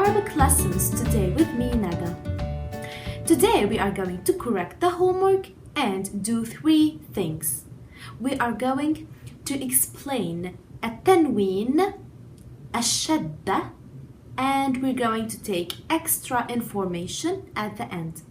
Arabic lessons today with me, Nada. Today we are going to correct the homework and do 3 things. We are going to explain Tanween Al Shadda, and we're going to take extra information at the end.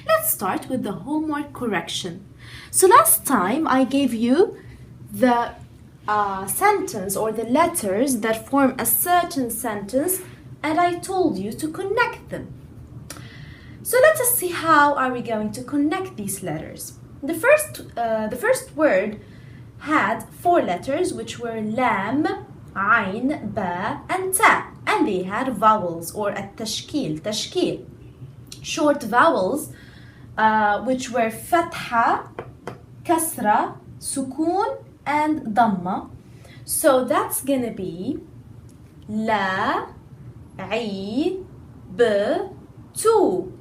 Let's start with the homework correction. So last time I gave you the sentence or the letters that form a certain sentence, and I told you to connect them. So let us see how are we going to connect these letters. The first word had 4 letters, which were lam, ayn, ba, and ta, and they had vowels or tashkil, short vowels, which were fatha, kasra, sukun, and dhamma. So that's gonna be la, I, b, tu.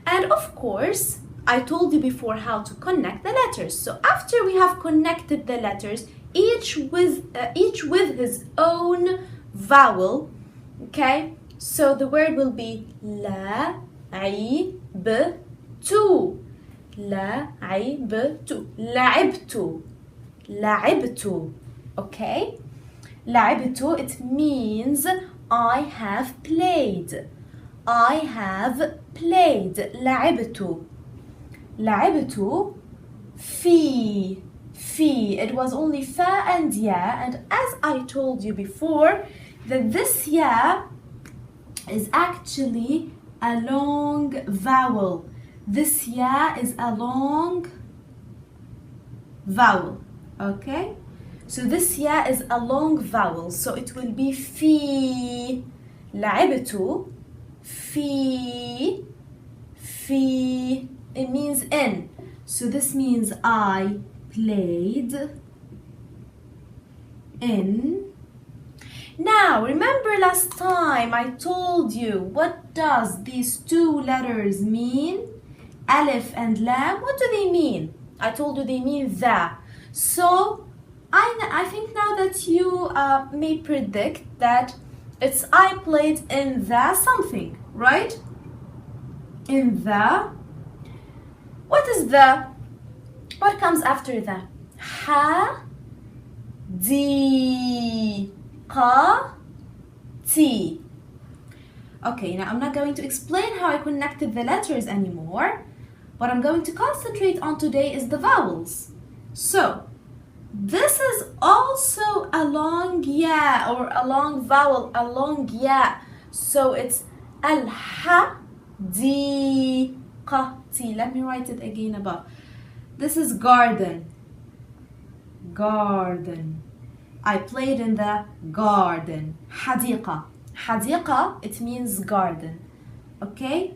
And of course, I told you before how to connect the letters. So after we have connected the letters, each with his own vowel, okay? So the word will be la, I, b, tu. La, I, b, tu. لعبت. لعبت. Okay? لعبت, it means I have played. I have played. لعبت. لعبت في. It was only fa and ya, and as I told you before, that this ya is actually a long vowel. This ya is a long vowel. Okay? So this ya is a long vowel, so it will be في. لعبت في. It means in. So this means I played in. Now, remember last time I told you what does these 2 letters mean? Alef and Lam, what do they mean? I told you they mean the. So I think now that you may predict that it's I played in the something, right? In the. What is the? What comes after the? Ha, di, qa, ti. Okay, now I'm not going to explain how I connected the letters anymore. What I'm going to concentrate on today is the vowels. So, this is also a long ya or a long vowel, a long ya. So it's al-ha, di, qa, ti. Let me write it again above. This is garden. Garden. I played in the garden. Hadiqa. Hadiqa, it means garden. Okay?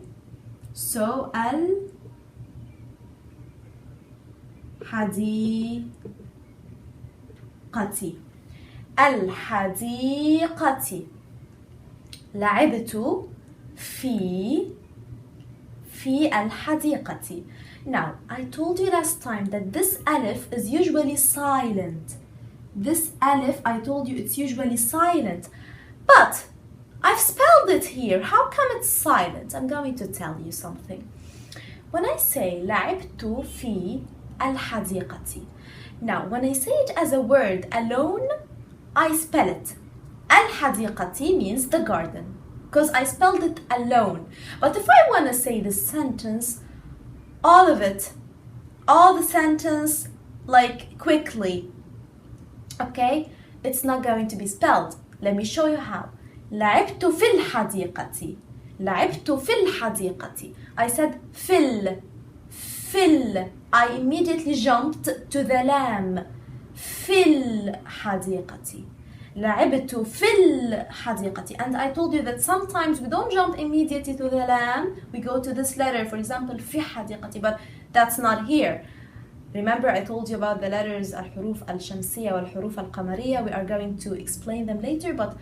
So al-hadiqati. Al-hadiqati. لعبت في الحديقة. Now, I told you last time that this alif is usually silent. This alif, I told you it's usually silent. But I've spelled it here. How come it's silent? I'm going to tell you something. When I say لعبت في الحديقة. Now, when I say it as a word alone, I spell it. الحديقة means the garden, because I spelled it alone. But if I want to say the sentence, all of it, all the sentence, like quickly, okay, it's not going to be spelled. Let me show you how. لعبت في الحديقة. لعبت في الحديقة. I said فل. I immediately jumped to the lamb. في الحديقة. لعبت في الحديقة. And I told you that sometimes we don't jump immediately to the lamb. We go to this letter, for example, في حديقة, but that's not here. Remember I told you about the letters الحروف الشمسية والحروف القمرية. We are going to explain them later, but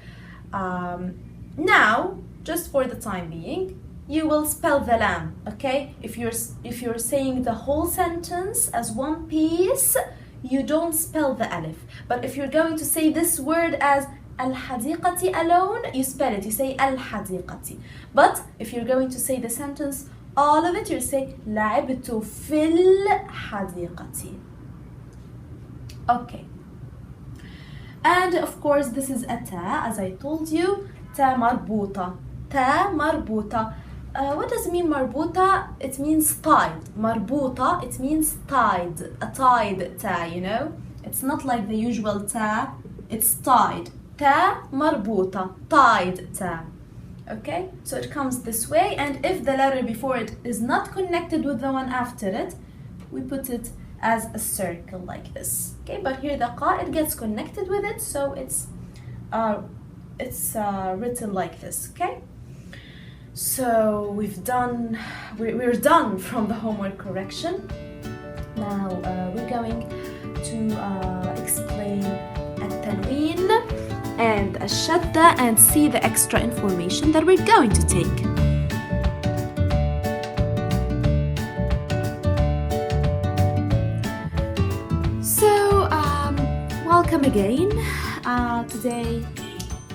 now, just for the time being, you will spell the lamb, okay? If you're saying the whole sentence as one piece, you don't spell the alif. But if you're going to say this word as الحديقة alone, you spell it, you say الحديقة. But if you're going to say the sentence, all of it, you say لعبت في الحديقة. Okay. And of course, this is a ta, as I told you. Ta marbuta. Ta marbuta. What does it mean, marbuta? It means tied. Marbuta, it means tied. A tied ta, you know? It's not like the usual ta, it's tied. Ta marbuta, tied ta. Okay? So it comes this way, and if the letter before it is not connected with the one after it, we put it as a circle like this. Okay? But here the qa, it gets connected with it, so it's written like this. Okay? So we're done from the homework correction. Now we're going to explain التنوين and Al Shadda and see the extra information that we're going to take. So welcome again. Today,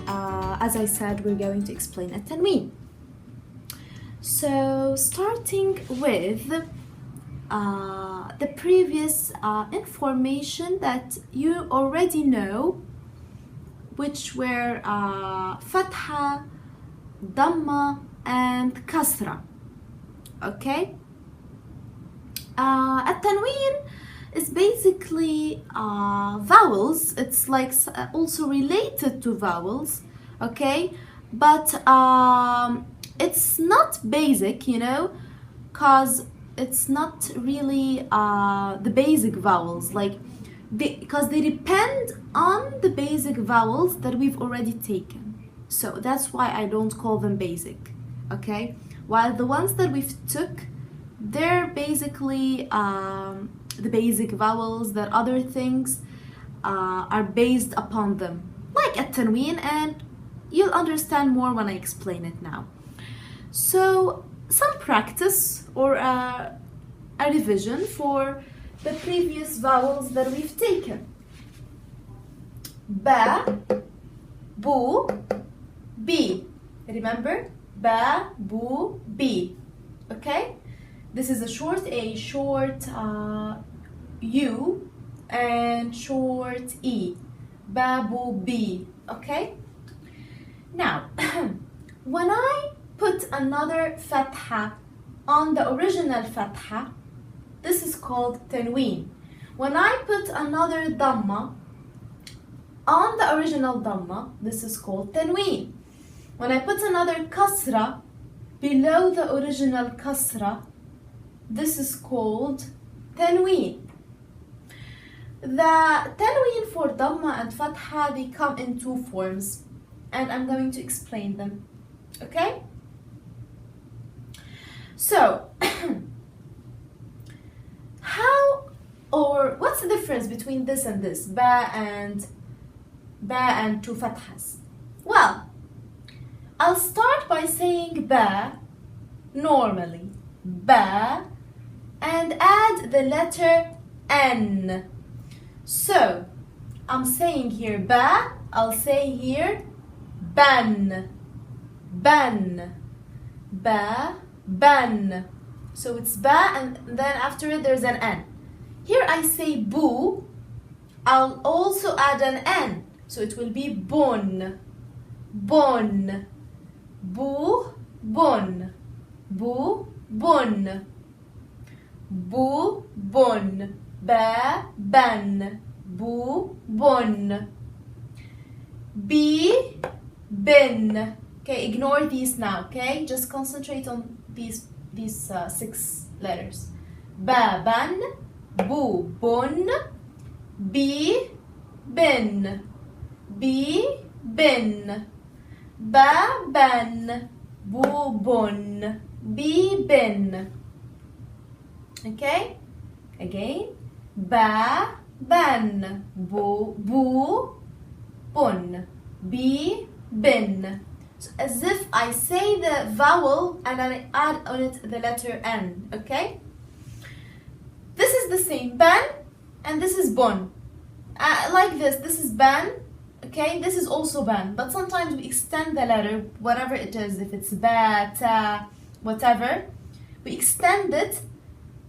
as I said, we're going to explain التنوين. So starting with the previous information that you already know, which were fatha, dhamma, and kasra. Okay? التنوين is basically vowels. It's like also related to vowels. Okay? But it's not basic, you know, because it's not really the basic vowels, like because they depend on the basic vowels that we've already taken. So that's why I don't call them basic, okay? While the ones that we've took, they're basically the basic vowels that other things are based upon them, like التنوين, and you'll understand more when I explain it now. So some practice or a revision for the previous vowels that we've taken. Ba, bu, bi. Remember? Ba, bu, bi. Okay? This is a short A, short U, and short E. Ba, bu, bi. Okay? Now, when I put another fatha on the original fatha, this is called tanween. When I put another dhamma on the original dhamma, this is called tanween. When I put another kasra below the original kasra, this is called tanween. The tanween for dhamma and fatha, they come in two forms, and I'm going to explain them. Okay? So, how or what's the difference between this and this? Ba and two fathas. Well, I'll start by saying ba normally. Ba, and add the letter N. So, I'm saying here ba, I'll say here ban. Ban. Ba, ban. So it's ba, and then after it there's an N. Here I say boo, I'll also add an N. So it will be bon. Bon. Boo, bon. Boo, bon. Boo, bon. Ba, ban. Boo, bon. Be, bin. Okay, ignore these now, okay? Just concentrate on these 6 letters. Ba, ban. Boo, bon. Be, bin. Be, bin. Ba, ban. Boo, bon. Be, bin. Okay? Again. Ba, ban. Boo, bon. Be, bin. So as if I say the vowel and I add on it the letter N. Okay? This is the same. Ban, and this is bon. Like this. This is ban. Okay, this is also ban, but sometimes we extend the letter, whatever it is, if it's ba, ta, whatever, we extend it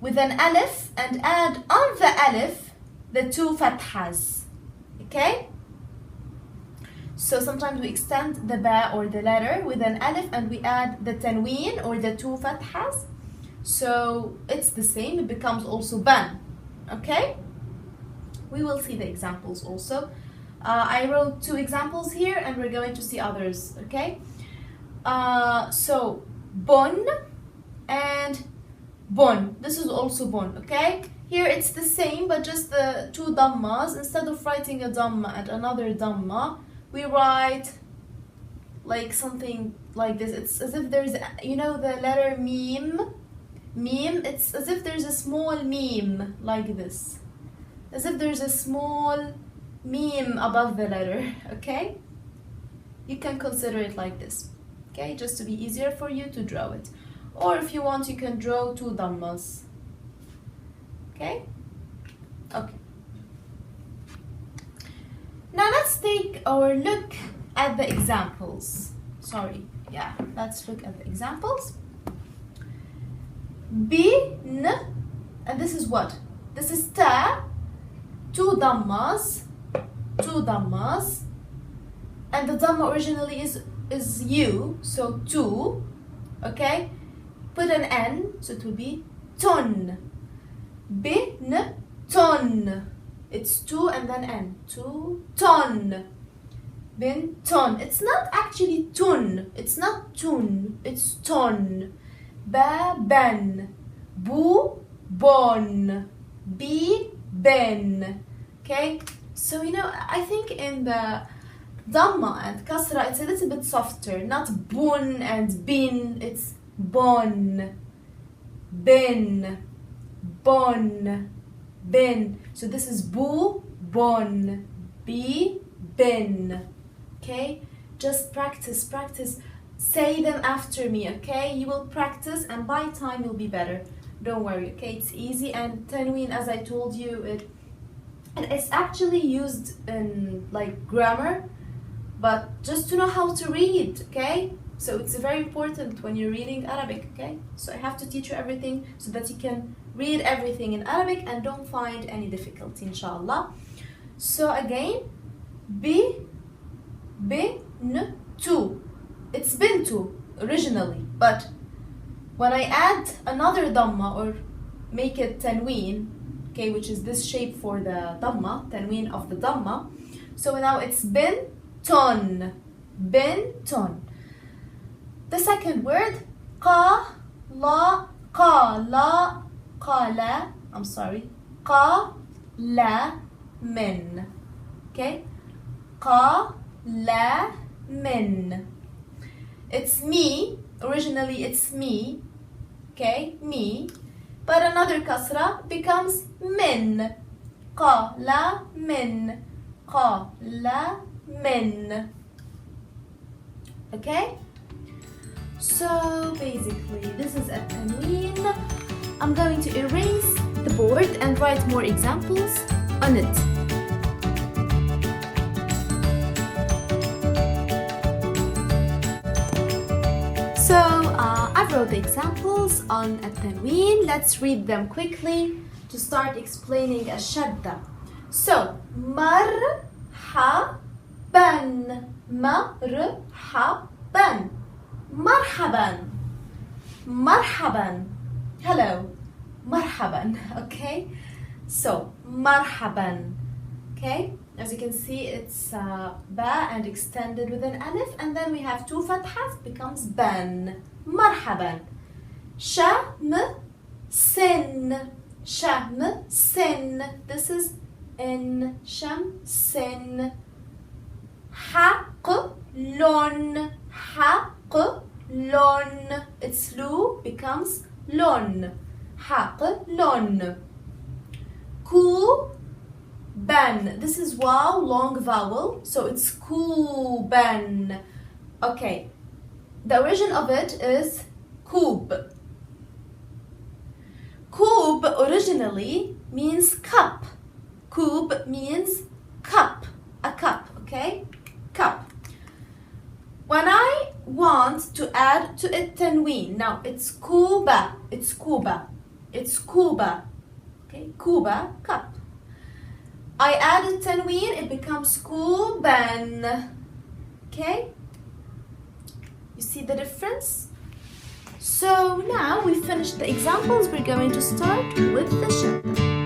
with an alif and add on the alif the two fathas. Okay? So sometimes we extend the ba or the letter with an alif and we add the tanween or the two fathas. So it's the same, it becomes also ban. Okay? We will see the examples also. I wrote 2 examples here and we're going to see others. Okay? So bon and bon. This is also bon. Okay? Here it's the same, but just the 2 dhammas. Instead of writing a dhamma and another dhamma, we write like something like this. It's as if there's, you know, the letter meme. Meme. It's as if there's a small meme like this. As if there's a small meme above the letter. Okay? You can consider it like this. Okay? Just to be easier for you to draw it. Or if you want, you can draw 2 dhammas. Okay? Okay. Now let's take or look at the examples. Sorry. Yeah, let's look at the examples. Bin, and this is what? This is ta, 2 dhammas, and the dhamma originally is you, so 2, okay? Put an N, so it will be ton. Bin, ton. It's 2 and then N. 2, ton. Bin, ton. It's not actually tun. It's not tun. It's ton. Ba, ben. Bu, bon. Bi, ben. Okay? So, you know, I think in the Dhamma and Kasra, it's a little bit softer. Not bun and bin. It's bon. Bin. Bon. Bin. So this is bu, bon. Bi, bin. Okay? Just practice. Say them after me, okay? You will practice and by time you'll be better. Don't worry, okay? It's easy, and Tanween, as I told you, it's actually used in like grammar, but just to know how to read, okay? So it's very important when you're reading Arabic, okay? So I have to teach you everything so that you can read everything in Arabic and don't find any difficulty, inshallah. So again, bintu. It's bintu originally, but when I add another dhamma or make it tanween, okay, which is this shape for the dhamma, tanween of the dhamma, so now it's binton. Binton. The second word, qala, I'm sorry, qala min. Okay? Qala min. It's me. Originally it's me. Okay? Me. But another kasra becomes min. Qala min. Qala min. Okay? So basically this is a tanween. I'm going to erase the board and write more examples on it. So I wrote the examples on a tanween. Let's read them quickly to start explaining a shadda. So marhaban, marhaban, marhaban, marhaban. Hello, marhaban. Okay, so marhaban. Okay, as you can see, it's ba and extended with an alif, and then we have 2 fathas, becomes ban. Marhaban. Sham sin. Sham sin. This is in sham sin. Haqlun. Haqlun. It's lu becomes lun. Haqlun. Ku ban. This is wow, long vowel, so it's kuban. Okay, the origin of it is kub. Kub originally means cup. Kub means cup, a cup, okay? Cup. When I want to add to it tanween, now it's kuba, it's kuba, it's kuba, okay? Kuba, cup. I added tanween, it becomes kuban, okay? You see the difference? So now we finished the examples, we're going to start with the shadda.